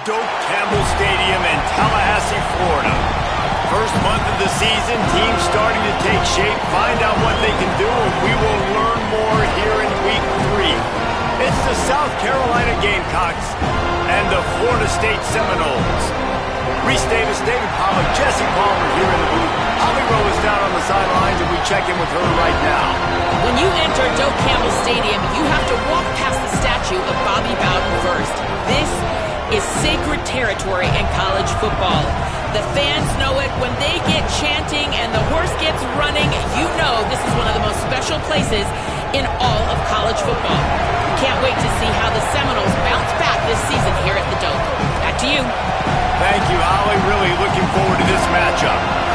Doak Campbell Stadium in Tallahassee, Florida. First month of the season, teams starting to take shape, find out what they can do, and we will learn more here in Week 3. It's the South Carolina Gamecocks and the Florida State Seminoles. Reese Davis, David Pollock, Jesse Palmer here in the booth. Holly Rowe is down on the sidelines, and we check in with her right now. When you enter Doak Campbell Stadium, you have to walk past the statue of Bobby Bowden first. This is sacred territory in college football. The fans know it. When they get chanting and the horse gets running, you know this is one of the most special places in all of college football. Can't wait to see how the Seminoles bounce back this season here at the Doak. Back to you. Thank you, Holly. Really looking forward to this matchup.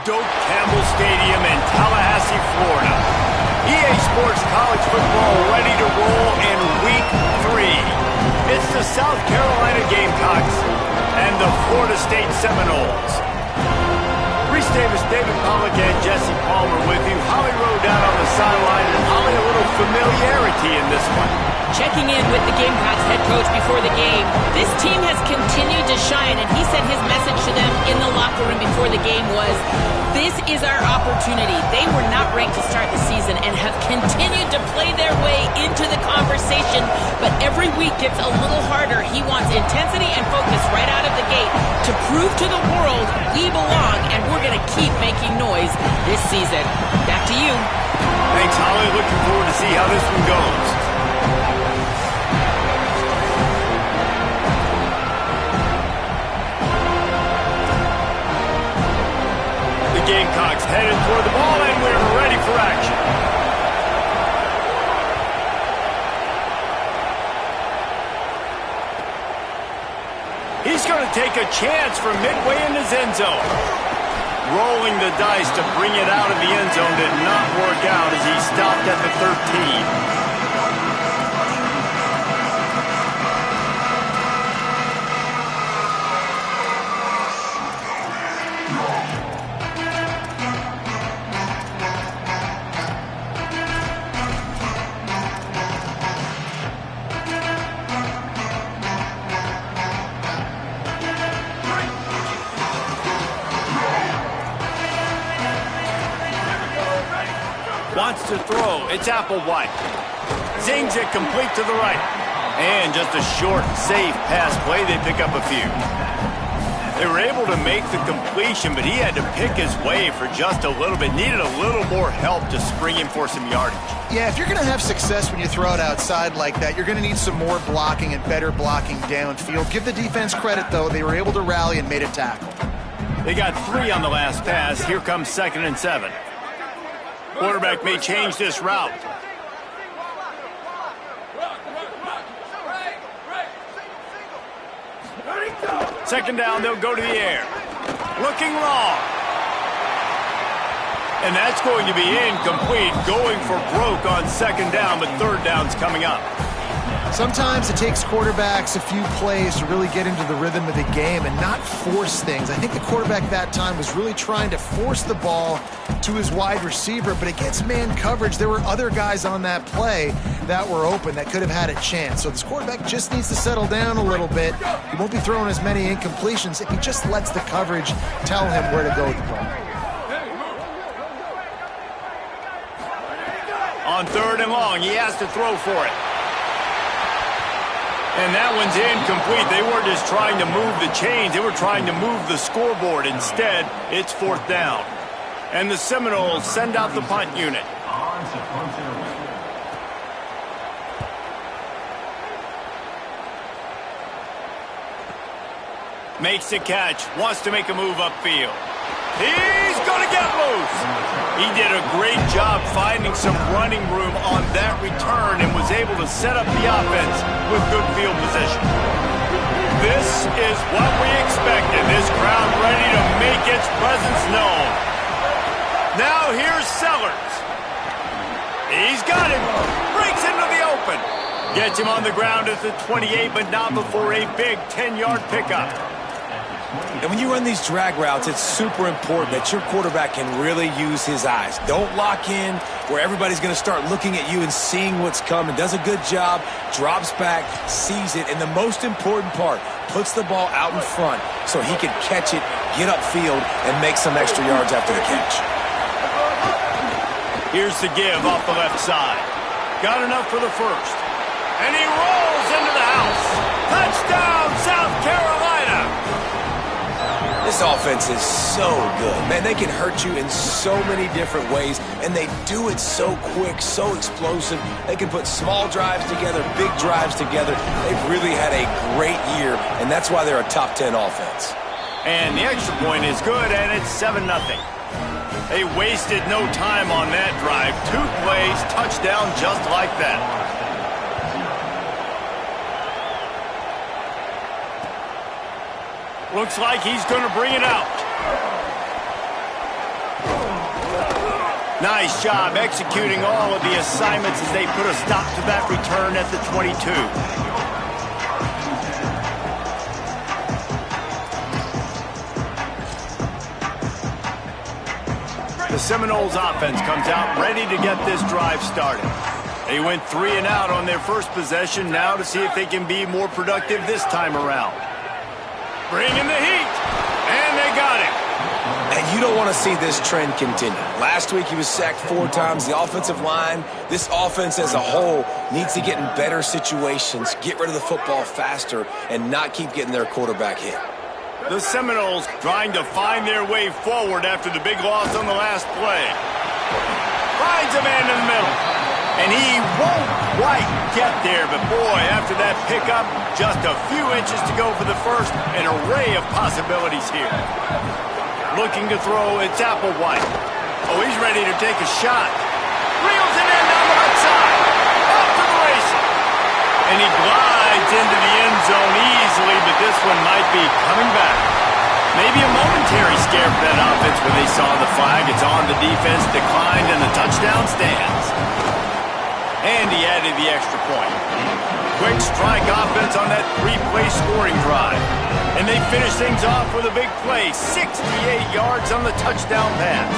Doak Campbell Stadium in Tallahassee, Florida. EA Sports College Football ready to roll in Week 3. It's the South Carolina Gamecocks and the Florida State Seminoles. Reese Davis, David Pollock, and Jesse Palmer with you. Holly Rowe down on the sideline, and Holly, a little familiarity in this one. Checking in with the Gamecocks head coach before the game. This team has continued to shine, and he said his message to them in the locker room before the game was, this is our opportunity. They were not ranked to start the season and have continued to play their way into the conversation, but every week gets a little harder. He wants intensity and focus right out of the gate to prove to the world we belong, and we're going to keep making noise this season. Back to you. Thanks, Holly. Looking forward to see how this one goes. Gamecocks headed toward the ball, and we're ready for action. He's going to take a chance from midway in his end zone. Rolling the dice to bring it out of the end zone did not work out as he stopped at the 13. wants to throw. It's Applewhite. Zings it complete to the right. And just a short, safe pass play. They pick up a few. They were able to make the completion, but he had to pick his way for just a little bit. Needed a little more help to spring him for some yardage. Yeah, if you're going to have success when you throw it outside like that, you're going to need some more blocking and better blocking downfield. Give the defense credit, though. They were able to rally and made a tackle. They got 3 on the last pass. Here comes 2nd and 7. Quarterback may change this route. Second down, they'll go to the air. Looking long. And that's going to be incomplete. Going for broke on 2nd down, but 3rd down's coming up. Sometimes it takes quarterbacks a few plays to really get into the rhythm of the game and not force things. I think the quarterback that time was really trying to force the ball to his wide receiver, but against man coverage, there were other guys on that play that were open that could have had a chance. So this quarterback just needs to settle down a little bit. He won't be throwing as many incompletions if he just lets the coverage tell him where to go with the ball. On 3rd and long, he has to throw for it. And that one's incomplete. They weren't just trying to move the chains. They were trying to move the scoreboard. Instead, it's 4th down. And the Seminoles send out the punt unit. Makes the catch. Wants to make a move upfield. He's going to get loose. He did a great job finding some running room on that return and was able to set up the offense with good field position. This is what we expected. This crowd ready to make its presence known. Now here's Sellers. He's got him. Breaks into the open. Gets him on the ground at the 28, but not before a big 10-yard pickup. And when you run these drag routes, it's super important that your quarterback can really use his eyes. Don't lock in where everybody's going to start looking at you and seeing what's coming. Does a good job, drops back, sees it, and the most important part, puts the ball out in front so he can catch it, get upfield, and make some extra yards after the catch. Here's the give off the left side. Got enough for the first. And he rolls into the house. Touchdown, South Carolina! This offense is so good. Man, they can hurt you in so many different ways, and they do it so quick, so explosive. They can put small drives together, big drives together. They've really had a great year, and that's why they're a top 10 offense. And the extra point is good, and it's 7-0. They wasted no time on that drive. 2 plays, touchdown just like that. Looks like he's going to bring it out. Nice job executing all of the assignments as they put a stop to that return at the 22. The Seminoles offense comes out ready to get this drive started. They went 3 and out on their first possession, now to see if they can be more productive this time around. Bringing the heat, and they got him. And you don't want to see this trend continue. Last week he was sacked 4 times. The offensive line, this offense as a whole, needs to get in better situations, get rid of the football faster, and not keep getting their quarterback hit. The Seminoles trying to find their way forward after the big loss on the last play. Finds a man in the middle. And he won't quite get there, but boy, after that pickup, just a few inches to go for the first, an array of possibilities here. Looking to throw, it's Applewhite. Oh, he's ready to take a shot. Reels it in down the right side. Off to the races. And he glides into the end zone easily, but this one might be coming back. Maybe a momentary scare for that offense when they saw the flag. It's on, the defense declined, and the touchdown stands. And he added the extra point. Quick strike offense on that 3-play scoring drive. And they finish things off with a big play. 68 yards on the touchdown pass.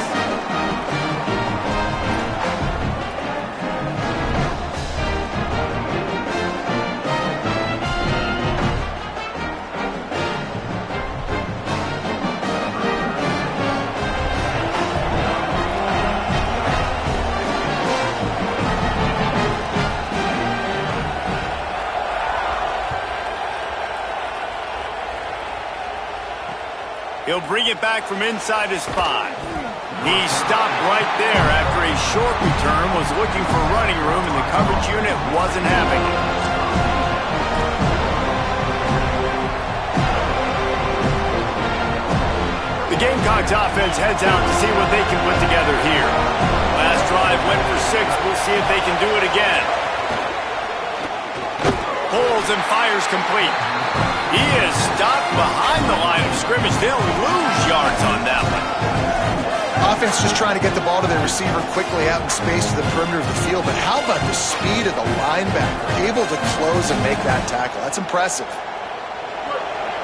He'll bring it back from inside his 5. He stopped right there after a short return, was looking for running room, and the coverage unit wasn't having it. The Gamecocks offense heads out to see what they can put together here. Last drive went for 6. We'll see if they can do it again. Pulls and fires complete. He is stopped behind the line of scrimmage. They'll lose yards on that one. Offense just trying to get the ball to their receiver quickly out in space to the perimeter of the field. But how about the speed of the linebacker? Able to close and make that tackle. That's impressive.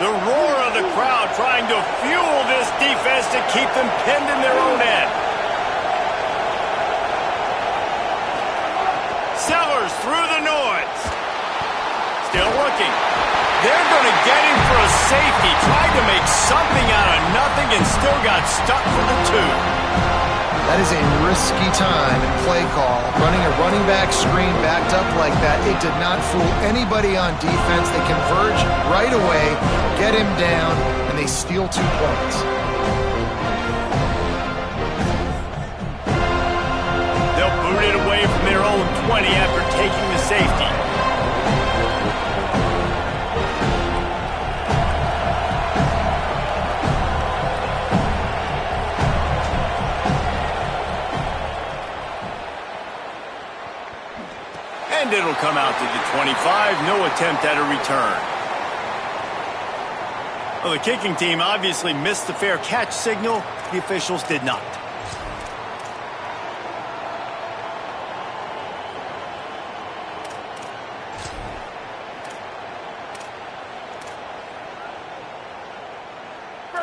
The roar of the crowd trying to fuel this defense to keep them pinned in their own end. Sellers through the noise. Still looking. They're going to get him for a safety. Tried to make something out of nothing and still got stuck for the 2. That is a risky time in play call. Running a running back screen backed up like that, it did not fool anybody on defense. They converge right away, get him down, and they steal 2 points. They'll boot it away from their own 20 after taking the safety. And it'll come out to the 25. No attempt at a return. Well, the kicking team obviously missed the fair catch signal. The officials did not.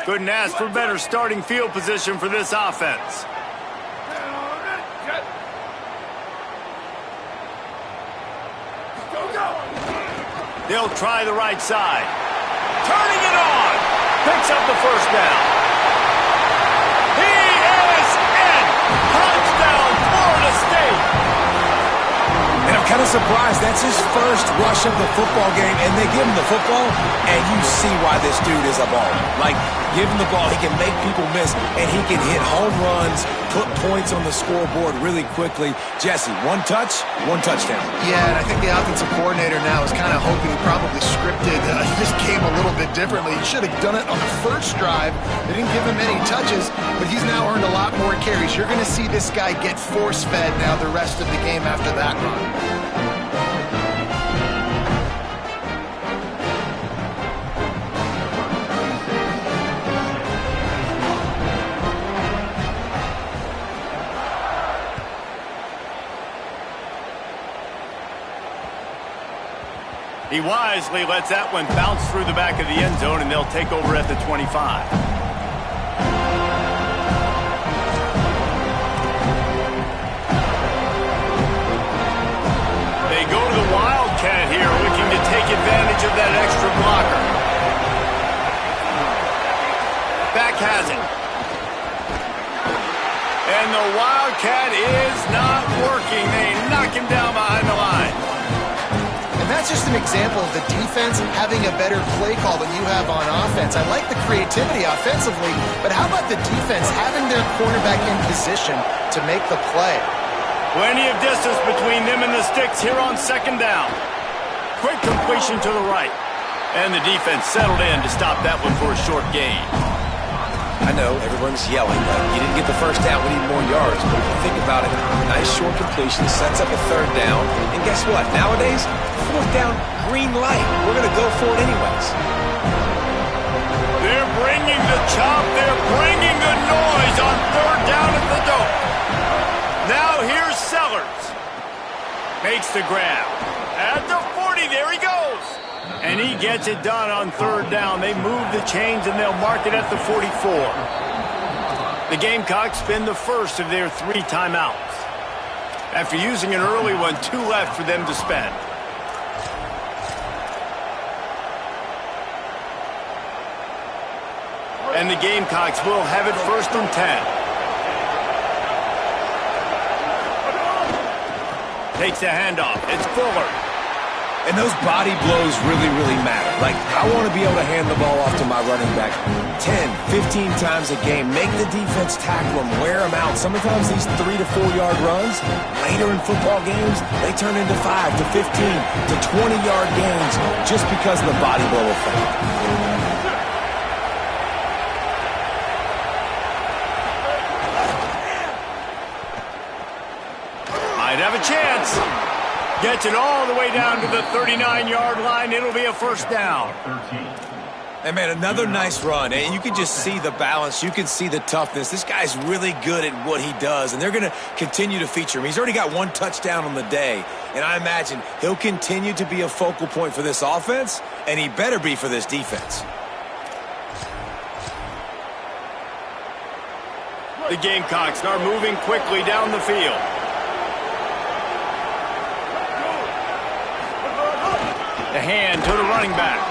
Couldn't ask for better starting field position for this offense. They'll try the right side. Turning it on. Picks up the first down. He is in. Touchdown, Florida State. And I'm kind of surprised. That's his first rush of the football game, and they give him the football, and you see why this dude is a baller. Like, give him the ball, he can make people miss, and he can hit home runs, put points on the scoreboard really quickly. Jesse, 1 touch, 1 touchdown. Yeah, and I think the offensive coordinator now is kind of hoping he probably scripted this game a little bit differently. He should have done it on the first drive. They didn't give him any touches, but he's now earned a lot more carries. You're going to see this guy get force-fed now the rest of the game after that run. He wisely lets that one bounce through the back of the end zone, and they'll take over at the 25. They go to the Wildcat here, looking to take advantage of that extra blocker. Back has it. And the Wildcat is not working. They knock him down behind the line. And that's just an example of the defense having a better play call than you have on offense. I like the creativity offensively, but how about the defense having their cornerback in position to make the play? Plenty of distance between them and the sticks here on 2nd down. Quick completion to the right. And the defense settled in to stop that one for a short gain. I know everyone's yelling, but you didn't get the first down. We need more yards. But if you think about it, nice short completion sets up a 3rd down. And guess what? Nowadays, 4th down, green light. We're going to go for it anyways. They're bringing the chop. They're bringing the noise on 3rd down at the dope. Now here's Sellers. Makes the grab. At the 40, there he goes. And he gets it done on 3rd down. They move the chains, and they'll mark it at the 44. The Gamecocks spend the first of their 3 timeouts. After using an early one, 2 left for them to spend. And the Gamecocks will have it 1st and 10. Takes the handoff. It's Fuller. And those body blows really, really matter. Like, I want to be able to hand the ball off to my running back 10, 15 times a game. Make the defense tackle them, wear them out. Sometimes these 3 to 4 yard runs, later in football games, they turn into 5 to 15 to 20-yard gains just because of the body blow effect. Might have a chance. Gets it all the way down to the 39-yard line. It'll be a first down. Hey, man, another nice run. And you can just see the balance. You can see the toughness. This guy's really good at what he does, and they're going to continue to feature him. He's already got 1 touchdown on the day, and I imagine he'll continue to be a focal point for this offense, and he better be for this defense. The Gamecocks are moving quickly down the field. The hand to the running back.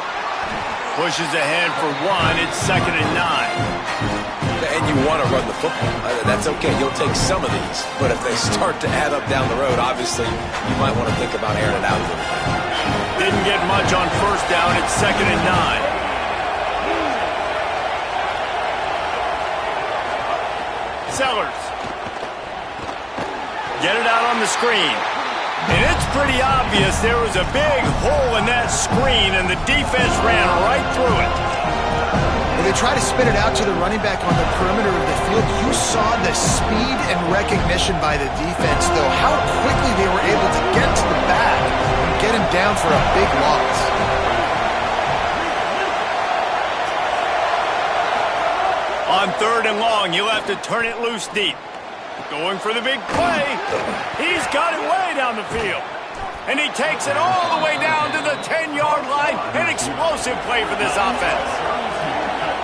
Pushes ahead for 1. It's 2nd and 9. And you want to run the football. That's okay. You'll take some of these. But if they start to add up down the road, obviously, you might want to think about airing it out a little bit. Didn't get much on first down. It's 2nd and 9. Sellers. Get it out on the screen. And it's pretty obvious there was a big hole in that screen, and the defense ran right through it. When they try to spin it out to the running back on the perimeter of the field, you saw the speed and recognition by the defense, though, how quickly they were able to get to the back and get him down for a big loss. On 3rd and long, you'll have to turn it loose deep. Going for the big play. He's got it way down the field. And he takes it all the way down to the 10-yard line. An explosive play for this offense.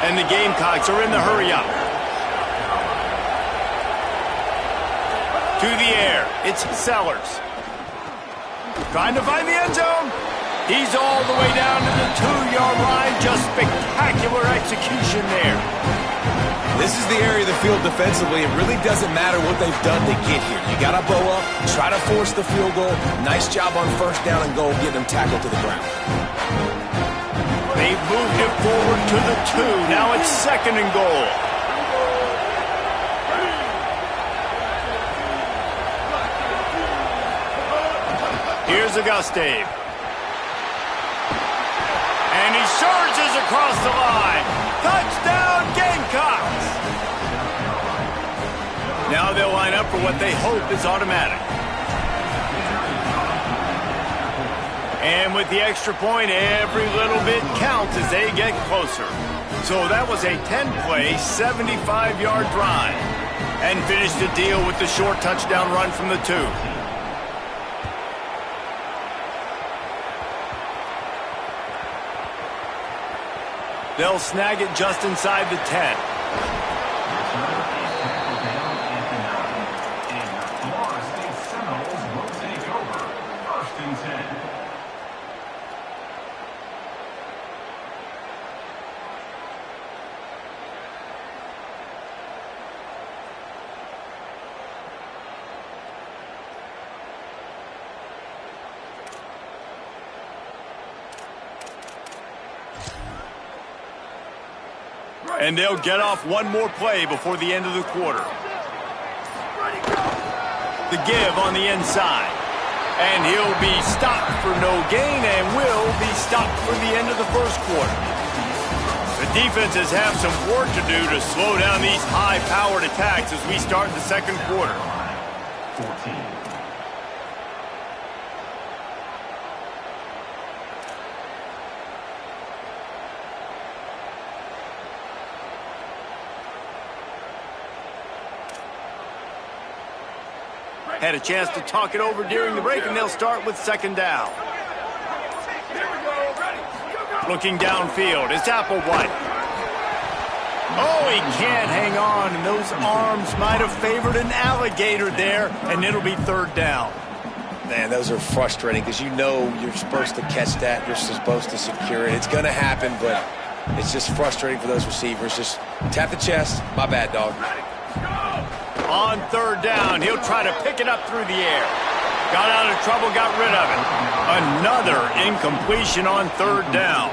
And the Gamecocks are in the hurry-up. To the air. It's Sellers. Trying to find the end zone. He's all the way down to the 2-yard line. Just spectacular execution there. This is the area of the field defensively. It really doesn't matter what they've done to get here. You got to bow up, try to force the field goal. Nice job on first down and goal, getting them tackled to the ground. They've moved it forward to the 2. Now it's 2nd and goal. Here's Auguste. And he surges across the line. Touchdown, Gamecocks! Now they'll line up for what they hope is automatic. And with the extra point, every little bit counts as they get closer. So that was a 10-play, 75-yard drive. And finished the deal with the short touchdown run from the 2. They'll snag it just inside the 10. And they'll get off one more play before the end of the quarter. The give on the inside. And he'll be stopped for no gain and will be stopped for the end of the first quarter. The defenses have some work to do to slow down these high-powered attacks as we start the second quarter. 14. Had a chance to talk it over during the break, and they'll start with 2nd down. Looking downfield, it's Applewhite. Oh, he can't hang on, and those arms might have favored an alligator there, and it'll be 3rd down. Man, those are frustrating because you know you're supposed to catch that. You're supposed to secure it. It's going to happen, but it's just frustrating for those receivers. Just tap the chest. My bad, dog. On 3rd down, he'll try to pick it up through the air. Got out of trouble, got rid of it. Another incompletion on third down.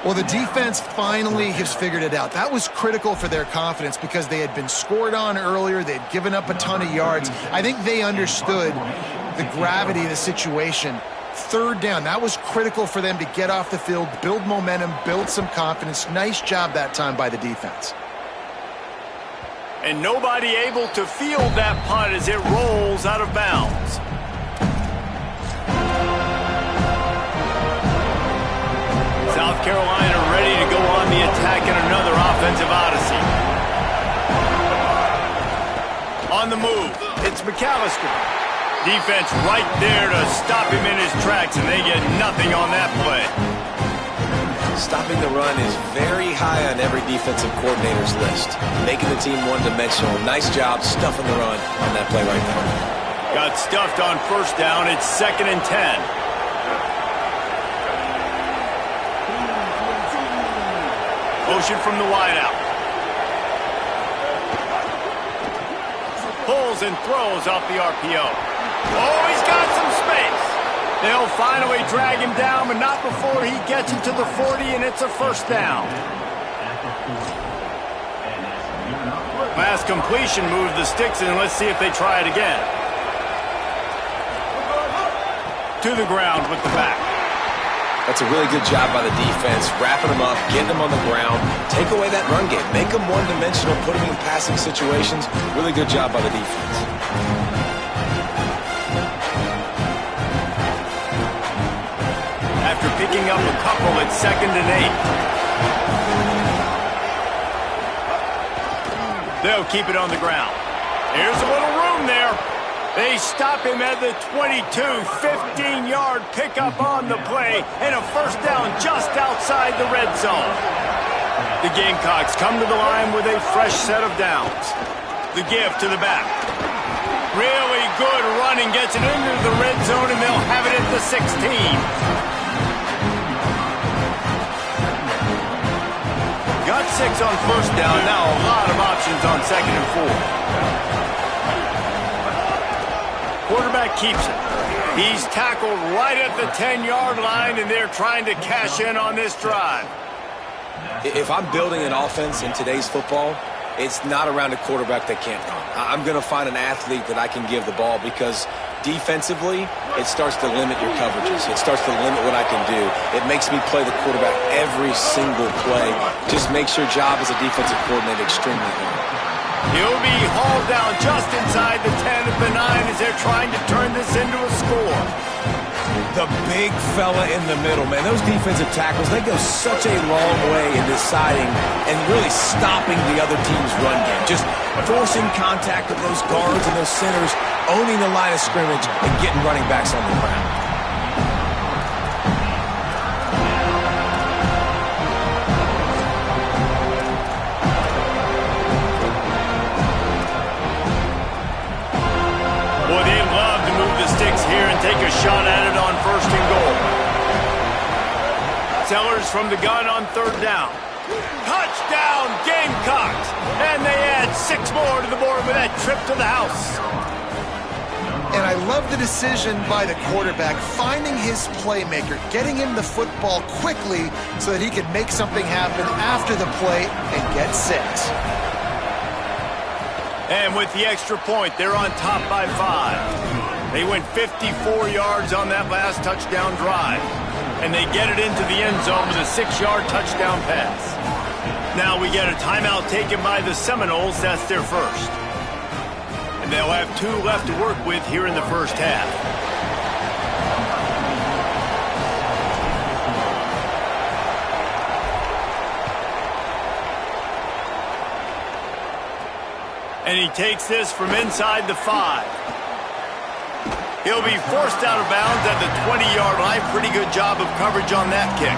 Well, the defense finally has figured it out. That was critical for their confidence because they had been scored on earlier. They had given up a ton of yards. I think they understood the gravity of the situation. Third down, that was critical for them to get off the field, build momentum, build some confidence. Nice job that time by the defense. And nobody able to field that punt as it rolls out of bounds. South Carolina ready to go on the attack in another offensive odyssey. On the move, it's McAllister. Defense right there to stop him in his tracks, and they get nothing on that play. Stopping the run is very high on every defensive coordinator's list. Making the team one-dimensional. Nice job stuffing the run on that play right there. Got stuffed on first down. It's 2nd and 10. Motion from the wideout. Pulls and throws off the RPO. Oh, he's got some space. They'll finally drag him down, but not before he gets into the 40, and it's a first down. Last completion moved the sticks, and let's see if they try it again. To the ground with the back. That's a really good job by the defense, wrapping them up, getting them on the ground, take away that run game, make them one-dimensional, put them in passing situations. Really good job by the defense. After picking up a couple, it's 2nd and 8. They'll keep it on the ground. Here's a little room there. They stop him at the 22, 15-yard pickup on the play, and a first down just outside the red zone. The Gamecocks come to the line with a fresh set of downs. The give to the back. Really good running, gets it into the red zone, and they'll have it at the 16. Got 6 on first down, now a lot of options on 2nd and 4. Quarterback keeps it. He's tackled right at the 10-yard line, and they're trying to cash in on this drive. If I'm building an offense in today's football, it's not around a quarterback that can't run. I'm going to find an athlete that I can give the ball because defensively, it starts to limit your coverages. It starts to limit what I can do. It makes me play the quarterback every single play. Just makes your job as a defensive coordinator extremely hard. He'll be hauled down just inside the 10 at the 9 as they're trying to turn this into a score. The big fella in the middle, man. Those defensive tackles, they go such a long way in deciding and really stopping the other team's run game. Just forcing contact with those guards and those centers, owning the line of scrimmage, and getting running backs on the ground. Boy, they'd love to move the sticks here and take a shot at it on 1st and goal. Sellers from the gun on 3rd down. Touchdown, Gamecocks! And they add 6 more to the board with that trip to the house. And I love the decision by the quarterback, finding his playmaker, getting him the football quickly so that he could make something happen after the play and get 6. And with the extra point, they're on top by 5. They went 54 yards on that last touchdown drive. And they get it into the end zone with a 6-yard touchdown pass. Now we get a timeout taken by the Seminoles. That's their first. And they'll have 2 left to work with here in the first half. And he takes this from inside the 5. He'll be forced out of bounds at the 20-yard line. Pretty good job of coverage on that kick.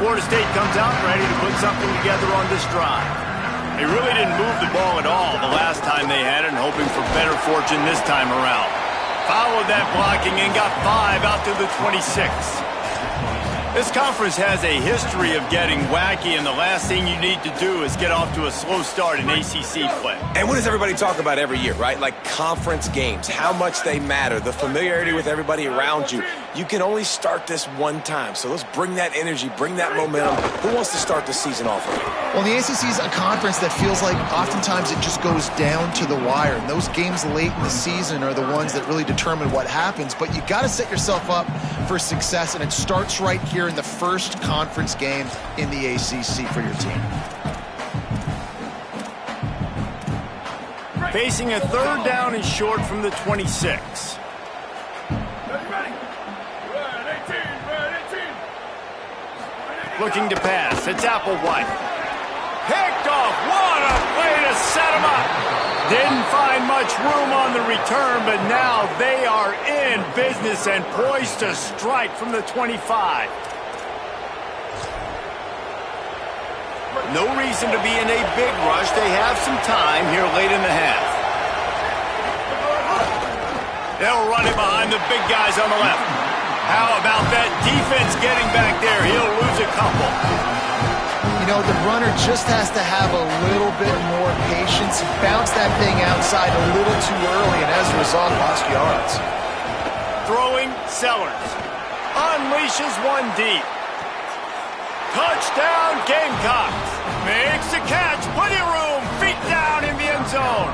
Florida State comes out ready to put something together on this drive. They really didn't move the ball at all the last time they had it, and hoping for better fortune this time around. Followed that blocking and got 5 out to the 26. This conference has a history of getting wacky, and the last thing you need to do is get off to a slow start in ACC play. And what does everybody talk about every year, right? Like conference games, how much they matter, the familiarity with everybody around you. You can only start this one time, so let's bring that energy, bring that momentum. Who wants to start the season off with it? Well, the ACC is a conference that feels like oftentimes it just goes down to the wire. And those games late in the season are the ones that really determine what happens. But you got to set yourself up for success, and it starts right here in the first conference game in the ACC for your team. Facing a third down and short from the 26. Looking to pass. It's Applewhite. Picked off. What a play to set him up. Didn't find much room on the return, but now they are in business and poised to strike from the 25. No reason to be in a big rush. They have some time here late in the half. They'll run it behind the big guys on the left. How about that defense getting back there? He'll lose a couple. You know, the runner just has to have a little bit more patience. He bounced that thing outside a little too early, and as a result, lost yards. Throwing, Sellers. Unleashes one deep. Touchdown, Gamecocks. Makes the catch. Plenty of room. Feet down in the end zone.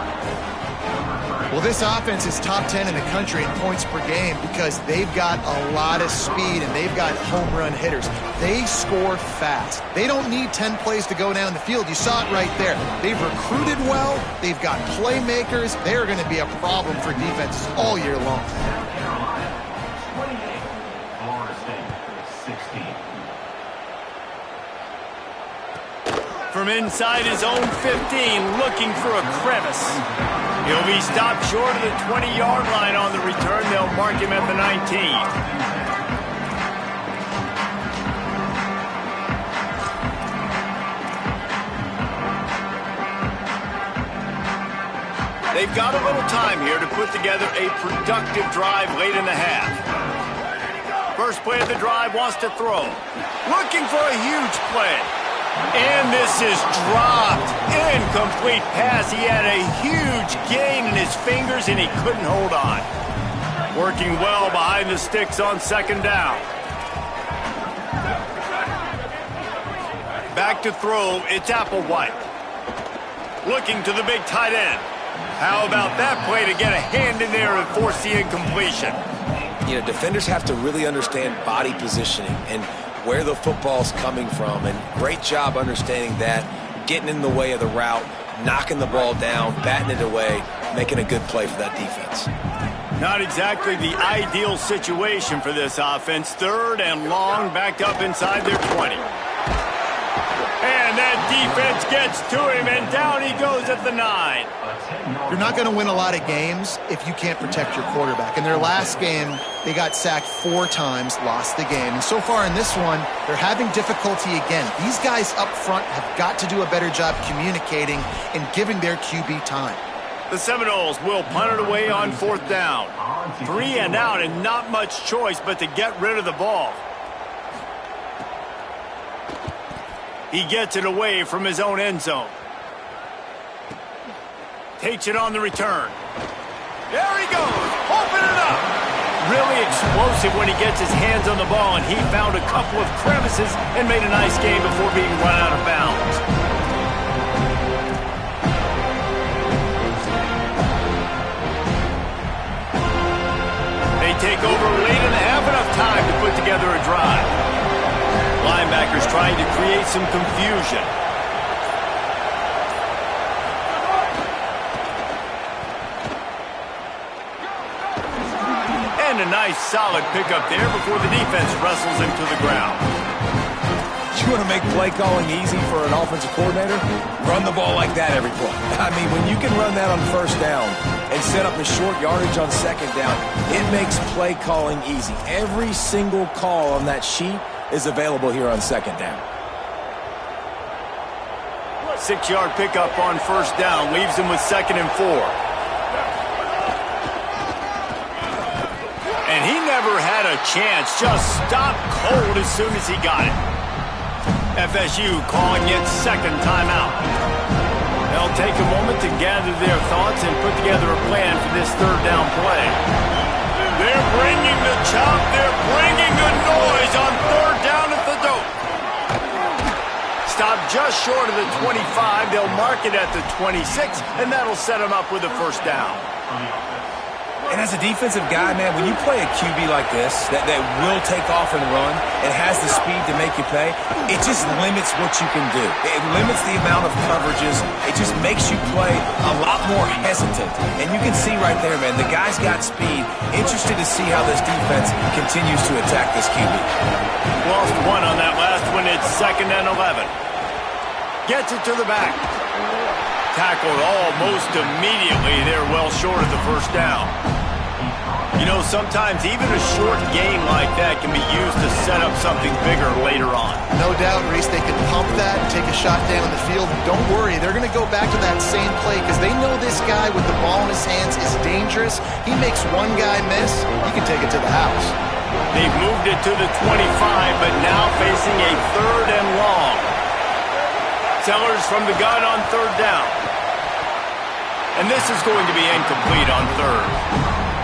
Well, this offense is top 10 in the country in points per game because they've got a lot of speed and they've got home run hitters. They score fast. They don't need 10 plays to go down the field. You saw it right there. They've recruited well. They've got playmakers. They're going to be a problem for defenses all year long. Florida State, 16. From inside his own 15, looking for a crevice. He'll be stopped short of the 20-yard line on the return. They'll mark him at the 19. They've got a little time here to put together a productive drive late in the half. First play of the drive, wants to throw. Looking for a huge play. And this is dropped. Incomplete pass. He had a huge gain in his fingers, and he couldn't hold on. Working well behind the sticks on second down. Back to throw. It's Applewhite. Looking to the big tight end. How about that play to get a hand in there and force the incompletion? You know, defenders have to really understand body positioning and where the football's coming from, and great job understanding that, getting in the way of the route, knocking the ball down, batting it away, making a good play for that defense. Not exactly the ideal situation for this offense. Third and long, backed up inside their 20. And that defense gets to him, and down he goes at the 9. You're not going to win a lot of games if you can't protect your quarterback. In their last game, they got sacked 4 times, lost the game. And so far in this one, they're having difficulty again. These guys up front have got to do a better job communicating and giving their QB time. The Seminoles will punt it away on 4th down. 3 and out, and not much choice but to get rid of the ball. He gets it away from his own end zone. Takes it on the return. There he goes, open it up. Really explosive when he gets his hands on the ball, and he found a couple of crevices and made a nice game before being run out of bounds. They take over late in the half, enough time to put together a drive. Linebackers trying to create some confusion. And a nice solid pickup there before the defense wrestles him to the ground. You want to make play calling easy for an offensive coordinator? Run the ball like that every play. I mean, when you can run that on first down and set up a short yardage on second down, it makes play calling easy. Every single call on that sheet is available here on second down. 6-yard pickup on first down leaves him with 2nd and 4. And he never had a chance. Just stopped cold as soon as he got it. FSU calling its second timeout. They'll take a moment to gather their thoughts and put together a plan for this third down play. They're bringing the chop. They're bringing the noise on third down at the dope. Stop just short of the 25. They'll mark it at the 26, and that'll set them up with a first down. And as a defensive guy, man, when you play a QB like this that will take off and run and has the speed to make you pay, it just limits what you can do. It limits the amount of coverages. It just makes you play a lot more hesitant. And you can see right there, man, the guy's got speed. Interested to see how this defense continues to attack this QB. Lost one on that last one. It's 2nd and 11. Gets it to the back. Tackled almost immediately. They're well short of the first down. You know, sometimes even a short game like that can be used to set up something bigger later on. No doubt, Reese, they can pump that and take a shot down the field. Don't worry, they're going to go back to that same play because they know this guy with the ball in his hands is dangerous. He makes one guy miss, he can take it to the house. They've moved it to the 25, but now facing a 3rd and long. Sellers from the gun on 3rd down. And this is going to be incomplete on 3rd.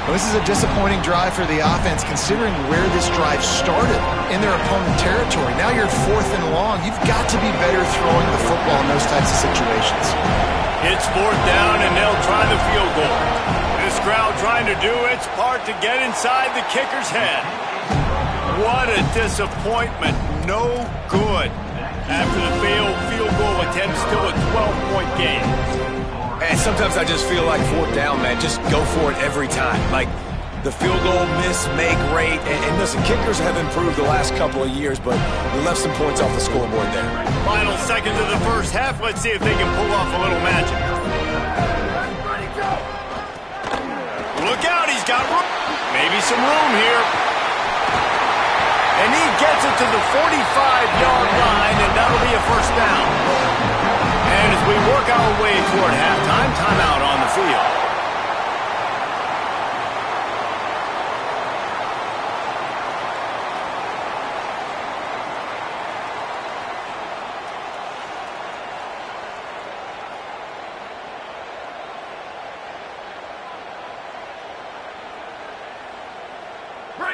Well, this is a disappointing drive for the offense considering where this drive started in their opponent territory. Now you're 4th and long. You've got to be better throwing the football in those types of situations. It's 4th down, and they'll try the field goal. This crowd trying to do its part to get inside the kicker's head. What a disappointment. No good. After the failed field goal attempt, still a 12-point game. And sometimes I just feel like 4th down, man. Just go for it every time. Like the field goal miss, make great. And listen, kickers have improved the last couple of years, but we left some points off the scoreboard there. Final seconds of the first half. Let's see if they can pull off a little magic. Look out, he's got room. Maybe some room here. And he gets it to the 45-yard line, and that'll be a first down. And as we work our way toward halftime, timeout on the field.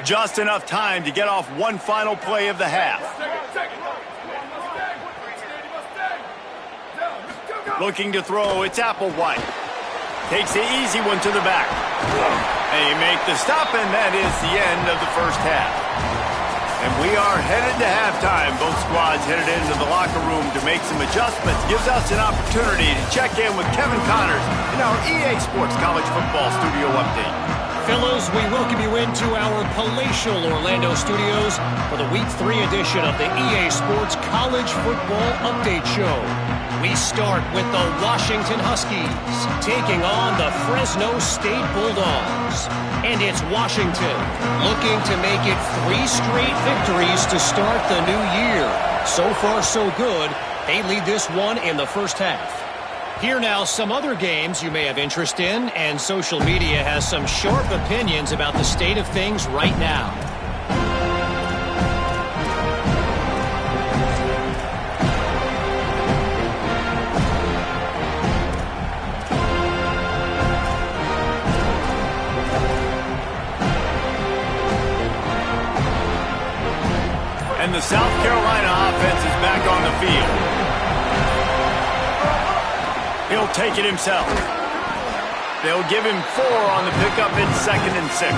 Just enough time to get off one final play of the half. Looking to throw, it's Applewhite. Takes the easy one to the back. They make the stop, and that is the end of the first half. And we are headed to halftime. Both squads headed into the locker room to make some adjustments. Gives us an opportunity to check in with Kevin Connors in our EA Sports College Football Studio Update. Fellows, we welcome you into our palatial Orlando studios for the Week 3 edition of the EA Sports College Football Update Show. We start with the Washington Huskies taking on the Fresno State Bulldogs. And it's Washington looking to make it 3 straight victories to start the new year. So far, so good. They lead this one in the first half. Here now, some other games you may have interest in, and social media has some sharp opinions about the state of things right now. And the South Carolina offense is back on the field. He'll take it himself. They'll give him 4 on the pickup in 2nd and 6.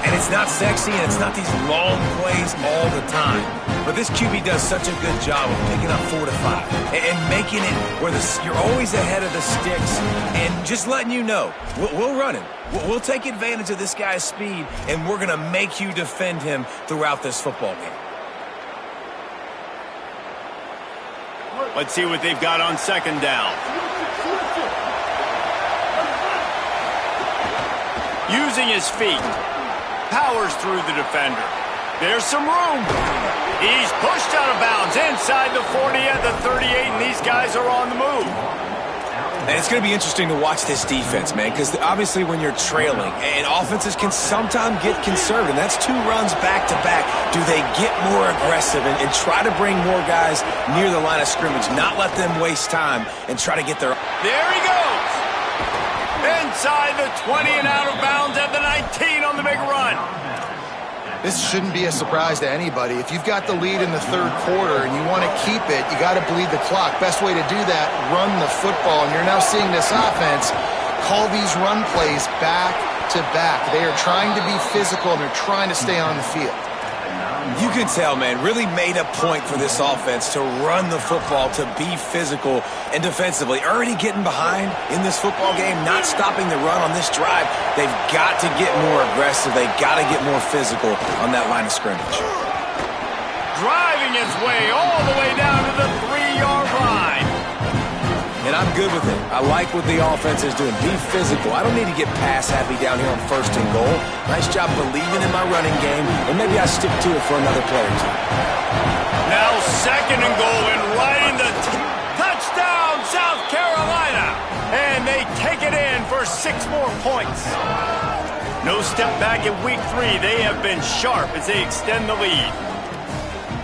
And it's not sexy, and it's not these long plays all the time. But this QB does such a good job of picking up 4 to 5 and making it where you're always ahead of the sticks and just letting you know, we'll run him. We'll take advantage of this guy's speed, and we're going to make you defend him throughout this football game. Let's see what they've got on 2nd down. Using his feet. Powers through the defender. There's some room. He's pushed out of bounds inside the 40 at the 38, and these guys are on the move. And it's going to be interesting to watch this defense, man, because obviously when you're trailing, and offenses can sometimes get conservative, and that's 2 runs back-to-back. Do they get more aggressive and try to bring more guys near the line of scrimmage, not let them waste time, and try to get their... There he goes! Inside the 20 and out of bounds at the 19 on the big run. This shouldn't be a surprise to anybody. If you've got the lead in the 3rd quarter and you want to keep it, you got to bleed the clock. Best way to do that, run the football. And you're now seeing this offense call these run plays back to back. They are trying to be physical, and they're trying to stay on the field. You can tell, man, really made a point for this offense to run the football, to be physical and defensively. Already getting behind in this football game, not stopping the run on this drive. They've got to get more aggressive. They've got to get more physical on that line of scrimmage. Driving its way all the way down to the 3-yard line. And I'm good with it. I like what the offense is doing. Be physical. I don't need to get pass happy down here on 1st and goal. Nice job believing in my running game, and maybe I stick to it for another play or 2. Now 2nd and goal, and right in the touchdown, South Carolina. And they take it in for 6 more points. No step back in week 3. They have been sharp as they extend the lead.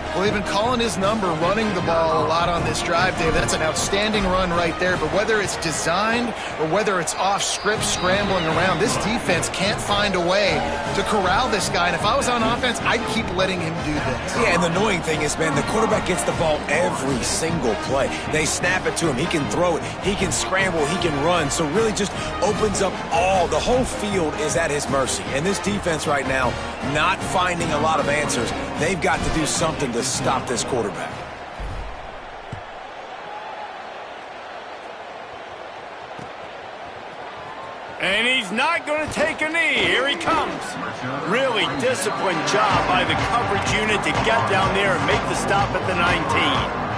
Well, they've been calling his number, running the ball a lot on this drive, Dave. That's an outstanding run right there. But whether it's designed or whether it's off script, scrambling around, this defense can't find a way to corral this guy. And if I was on offense, I'd keep letting him do this. Yeah, and the annoying thing is, man, the quarterback gets the ball every single play. They snap it to him. He can throw it. He can scramble. He can run. So really just opens up the whole field is at his mercy. And this defense right now, not finding a lot of answers. They've got to do something to stop this quarterback. And he's not going to take a knee. Here he comes. Really disciplined job by the coverage unit to get down there and make the stop at the 19.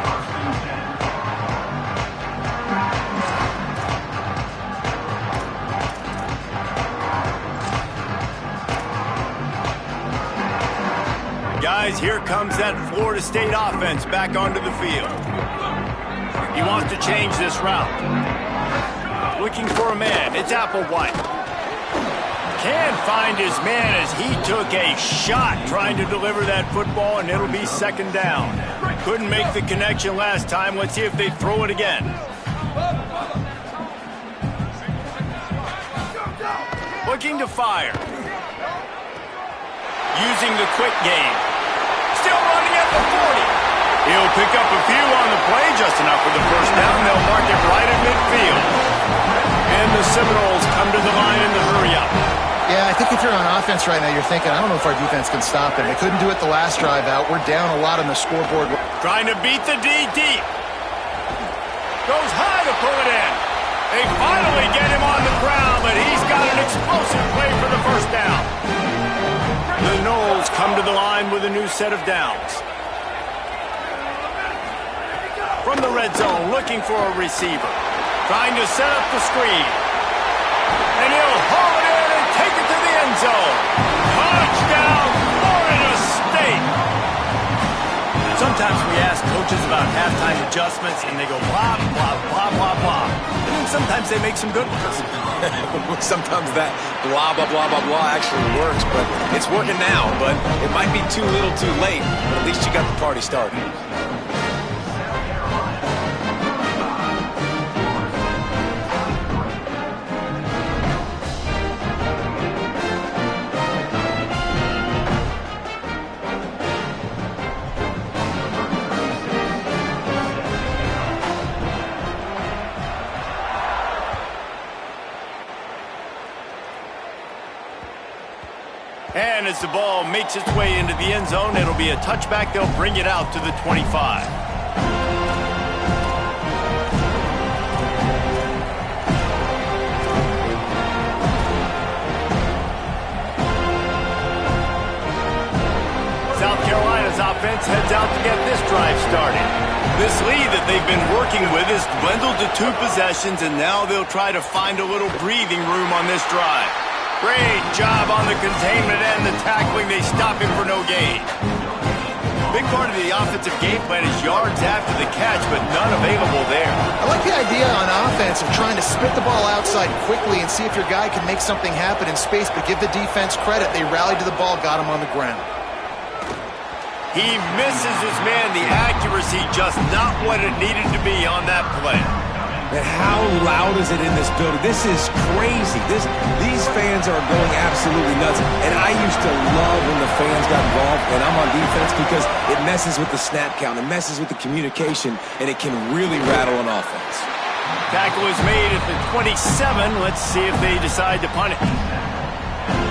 Guys, here comes that Florida State offense back onto the field. He wants to change this route. Looking for a man. It's Applewhite. Can't find his man as he took a shot trying to deliver that football, and it'll be 2nd down. Couldn't make the connection last time. Let's see if they throw it again. Looking to fire. Using the quick game. Still running at the 40. He'll pick up a few on the play, just enough for the 1st down. They'll mark it right at midfield. And the Seminoles come to the line in the hurry-up. Yeah, I think if you're on offense right now, you're thinking, I don't know if our defense can stop him. They couldn't do it the last drive out. We're down a lot on the scoreboard. Trying to beat the D deep. Goes high to pull it in. They finally get him on the ground, but he's got an explosive play for the 1st down. The Noles come to the line with a new set of downs. From the red zone, looking for a receiver. Trying to set up the screen. And he'll haul it in and take it to the end zone. Touchdown, Florida State. Sometimes we ask coaches about halftime adjustments, and they go blah, blah, blah, blah, blah. And then sometimes they make some good ones. Sometimes that blah, blah, blah, blah, blah actually works, but it's working now. But it might be too little too late, but at least you got the party started. And as the ball makes its way into the end zone, it'll be a touchback. They'll bring it out to the 25. South Carolina's offense heads out to get this drive started. This lead that they've been working with is dwindled to 2 possessions, and now they'll try to find a little breathing room on this drive. Great job on the containment and the tackling. They stop him for no gain. Big part of the offensive game plan is yards after the catch, but none available there. I like the idea on offense of trying to spit the ball outside quickly and see if your guy can make something happen in space, but give the defense credit. They rallied to the ball, got him on the ground. He misses his man. The accuracy just not what it needed to be on that play. And how loud is it in this building? This is crazy. These fans are going absolutely nuts. And I used to love when the fans got involved, and I'm on defense because it messes with the snap count, it messes with the communication, and it can really rattle an offense. Tackle is made at the 27. Let's see if they decide to punt it.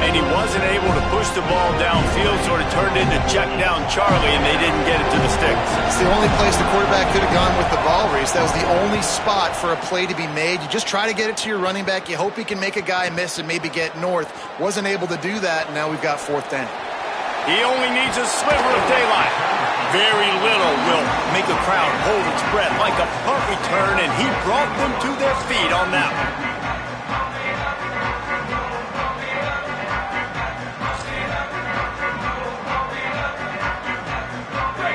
And he wasn't able to push the ball downfield, sort of turned into check down Charlie, and they didn't get it to the sticks. It's the only place the quarterback could have gone with the ball, Reese. That was the only spot for a play to be made. You just try to get it to your running back. You hope he can make a guy miss and maybe get north. Wasn't able to do that, and now we've got 4th down. He only needs a sliver of daylight. Very little will make a crowd hold its breath like a punt return, and he brought them to their feet on that one.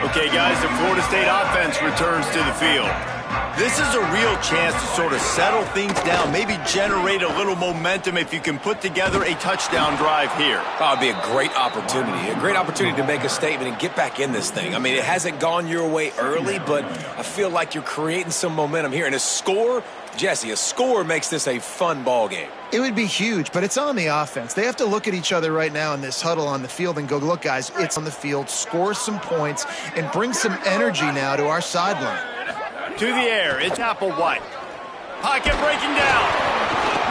Okay, guys, the Florida State offense returns to the field. This is a real chance to sort of settle things down, maybe generate a little momentum if you can put together a touchdown drive here. Oh, it'd be a great opportunity to make a statement and get back in this thing. I mean, it hasn't gone your way early, but I feel like you're creating some momentum here. And a score, Jesse, a score makes this a fun ball game. It would be huge, but it's on the offense. They have to look at each other right now in this huddle on the field and go, look, guys, it's on the field. Score some points and bring some energy now to our sideline. To the air, it's Applewhite. Pocket breaking down.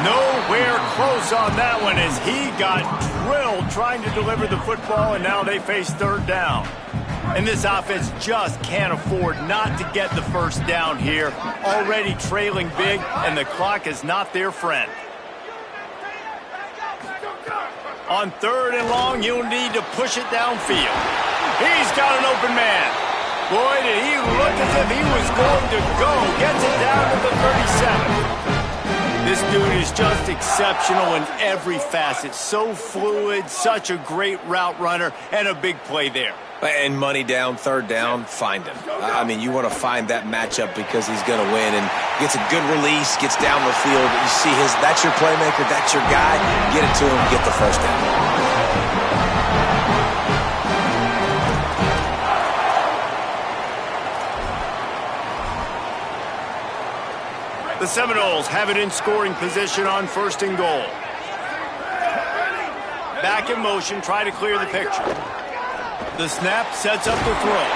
Nowhere close on that one as he got drilled trying to deliver the football, and now they face 3rd down. And this offense just can't afford not to get the first down here. Already trailing big, and the clock is not their friend. On 3rd and long, you'll need to push it downfield. He's got an open man. Boy, did he look as if he was going to go. Gets it down to the 37. This dude is just exceptional in every facet. So fluid, such a great route runner, and a big play there. And money down, 3rd down, find him. I mean, you want to find that matchup because he's going to win. And gets a good release, gets down the field. You see that's your playmaker, that's your guy. Get it to him, get the first down. The Seminoles have it in scoring position on 1st and goal. Back in motion, try to clear the picture. The snap sets up the throw.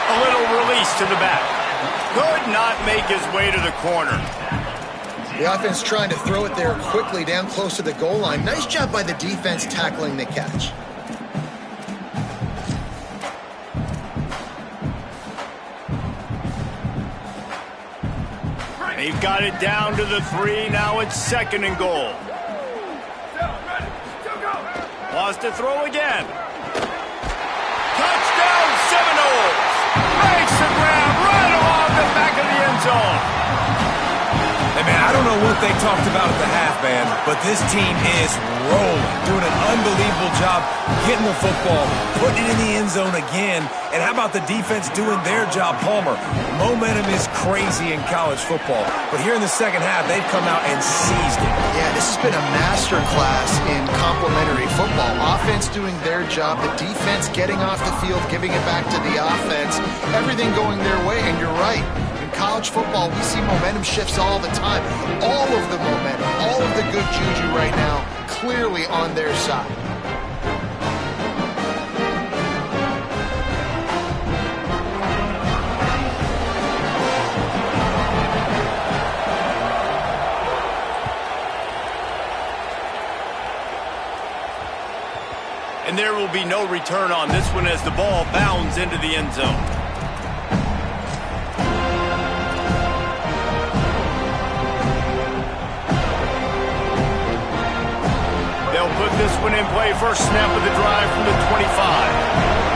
A little release to the back. Could not make his way to the corner. The offense trying to throw it there quickly down close to the goal line. Nice job by the defense tackling the catch. They've got it down to the 3. Now it's 2nd and goal. Lost to throw again. Touchdown Seminoles! Makes the grab right along the back of the end zone. Hey, man, I don't know what they talked about at the half, man, but this team is rolling, doing an unbelievable job getting the football, putting it in the end zone again. And how about the defense doing their job, Palmer? Momentum is crazy in college football, but here in the second half, they've come out and seized it. Yeah, this has been a master class in complementary football. Offense doing their job, the defense getting off the field, giving it back to the offense, everything going their way, and you're right. College football, we see momentum shifts all the time. All of the momentum, all of the good juju right now, clearly on their side. And there will be no return on this one as the ball bounds into the end zone. Put this one in play, first snap of the drive from the 25.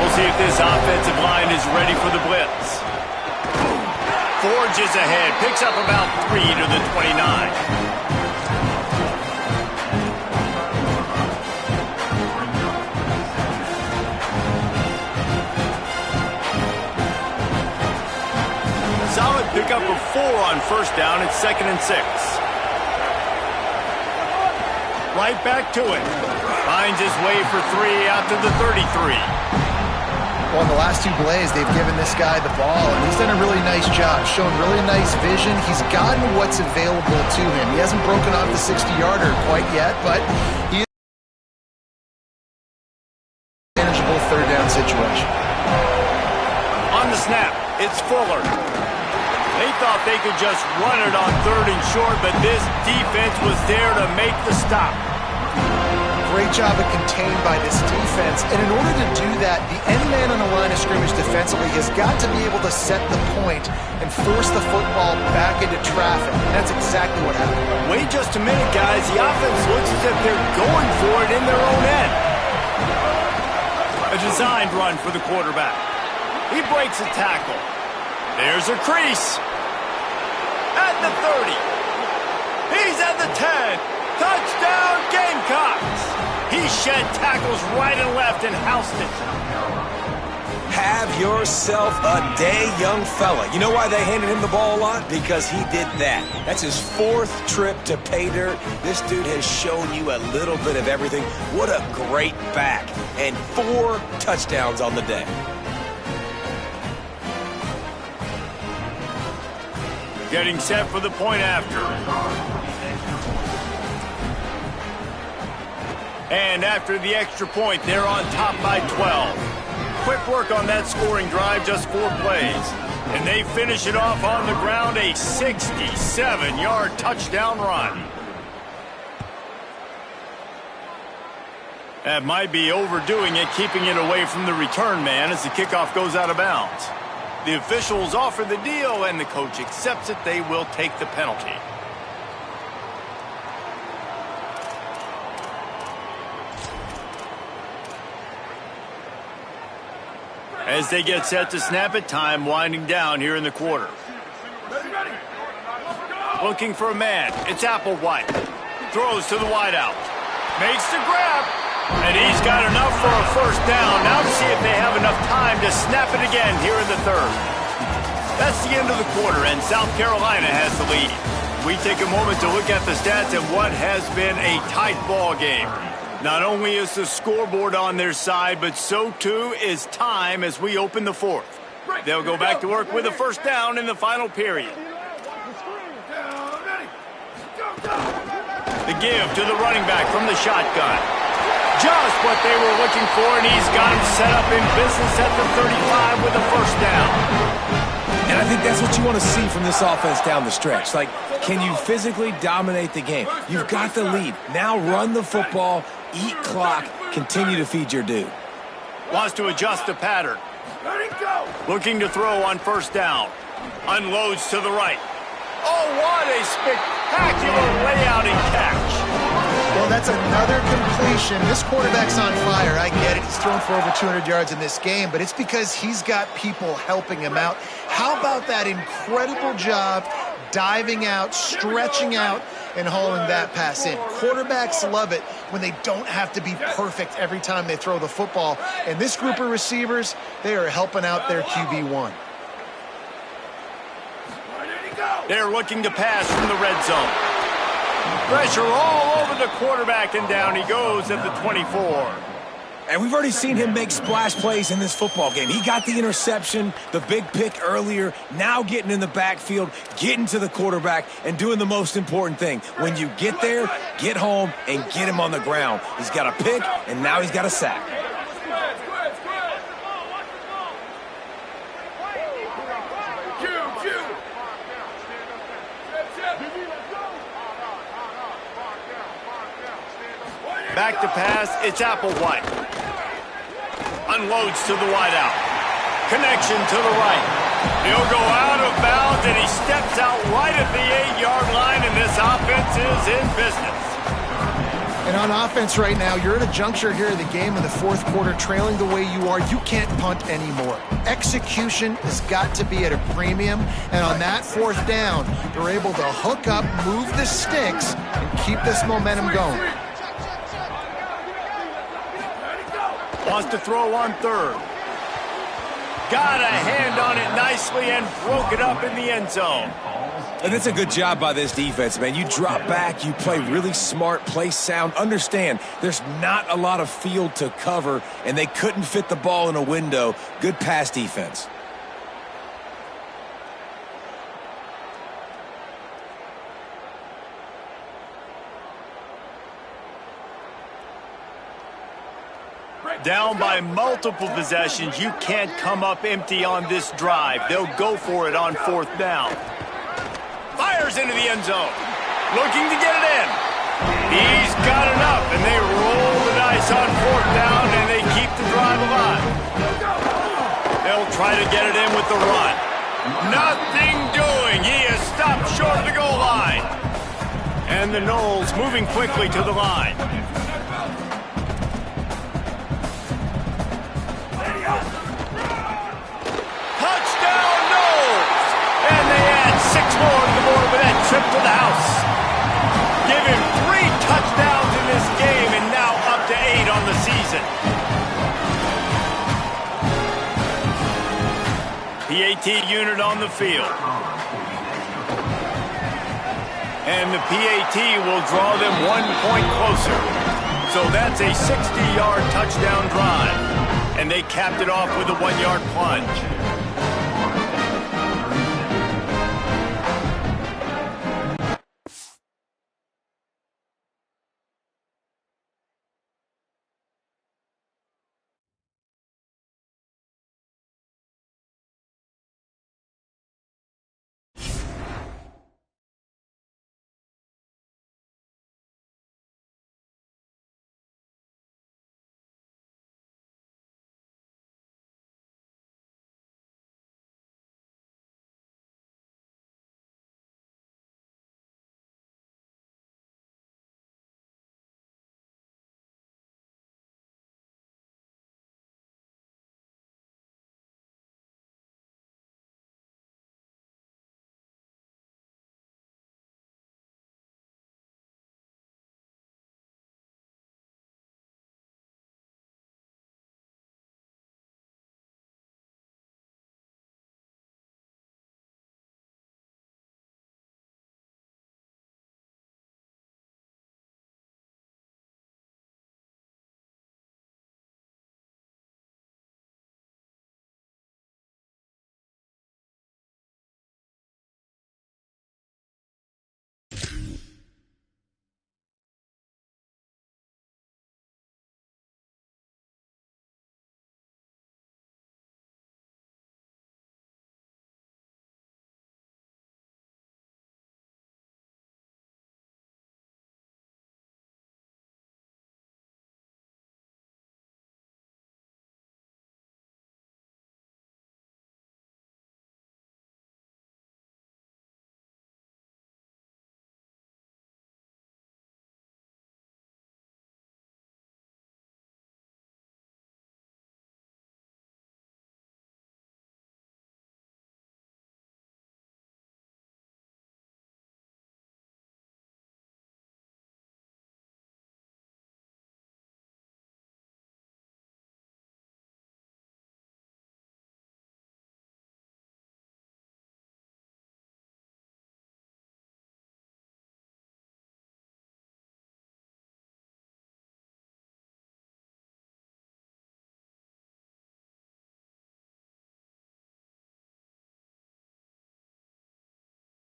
We'll see if this offensive line is ready for the blitz. Forges ahead, picks up about 3 to the 29. 4 on first down. It's 2nd and 6. Right back to it. Finds his way for 3 out to the 33. Well, in the last 2 plays, they've given this guy the ball, and he's done a really nice job, shown really nice vision. He's gotten what's available to him. He hasn't broken off the 60-yarder quite yet, but he is in a manageable 3rd down situation. On the snap, it's Fuller. They thought they could just run it on 3rd and short, but this defense was there to make the stop. Great job of contained by this defense, and in order to do that, the end man on the line of scrimmage defensively has got to be able to set the point and force the football back into traffic, and that's exactly what happened. Wait just a minute, guys. The offense looks as if they're going for it in their own end. A designed run for the quarterback. He breaks a tackle. There's a crease. At the 30. He's at the 10. Touchdown, Gamecocks! He shed tackles right and left and housed it. Have yourself a day, young fella. You know why they handed him the ball a lot? Because he did that. That's his 4th trip to pay dirt. This dude has shown you a little bit of everything. What a great back. And 4 touchdowns on the day. Getting set for the point after. And after the extra point, they're on top by 12. Quick work on that scoring drive, just 4 plays. And they finish it off on the ground, a 67-yard touchdown run. That might be overdoing it, keeping it away from the return man as the kickoff goes out of bounds. The officials offer the deal, and the coach accepts it. They will take the penalty. As they get set to snap it, time winding down here in the quarter. Looking for a man. It's Applewhite. Throws to the wideout. Makes the grab. And he's got enough for a first down. Now to see if they have enough time to snap it again here in the 3rd. That's the end of the quarter, and South Carolina has the lead. We take a moment to look at the stats and what has been a tight ball game. Not only is the scoreboard on their side, but so too is time as we open the 4th. They'll go back to work with a first down in the final period. The give to the running back from the shotgun. Just what they were looking for, and he's got him set up in business at the 35 with a first down. And I think that's what you want to see from this offense down the stretch. Like, can you physically dominate the game? You've got the lead. Now run the football, eat clock, continue to feed your dude. Wants to adjust the pattern. Looking to throw on first down. Unloads to the right. Oh, what a spectacular layout and catch. Well, that's another completion. This quarterback's on fire. I get it. He's thrown for over 200 yards in this game, but it's because he's got people helping him out. How about that incredible job diving out, stretching out, and hauling that pass in? Quarterbacks love it when they don't have to be perfect every time they throw the football. And this group of receivers, they are helping out their QB1. They're looking to pass from the red zone. Pressure all over the quarterback, and down he goes at the 24. And we've already seen him make splash plays in this football game. He got the interception, the big pick earlier, now getting in the backfield, getting to the quarterback, and doing the most important thing. When you get there, get home, and get him on the ground. He's got a pick, and now he's got a sack. Back to pass, it's Applewhite. Unloads to the wideout. Connection to the right. He'll go out of bounds, and he steps out right at the 8-yard line, and this offense is in business. And on offense right now, you're at a juncture here in the game in the 4th quarter, trailing the way you are. You can't punt anymore. Execution has got to be at a premium, and on that 4th down, they're able to hook up, move the sticks, and keep this momentum going. Wants to throw on 3rd. Got a hand on it nicely and broke it up in the end zone. And it's a good job by this defense, man. You drop back, you play really smart, play sound. Understand, there's not a lot of field to cover, and they couldn't fit the ball in a window. Good pass defense. Down by multiple possessions, you can't come up empty on this drive. They'll go for it on 4th down. Fires into the end zone. Looking to get it in. He's got enough, and they roll the dice on 4th down, and they keep the drive alive. They'll try to get it in with the run. Nothing doing. He is stopped short of the goal line. And the Noles moving quickly to the line. Touchdown, Noles! And they add 6 more to the board with that trip to the house. Give him 3 touchdowns in this game and now up to 8 on the season. PAT unit on the field. And the PAT will draw them 1 point closer. So that's a 60-yard touchdown drive. And they capped it off with a 1-yard plunge.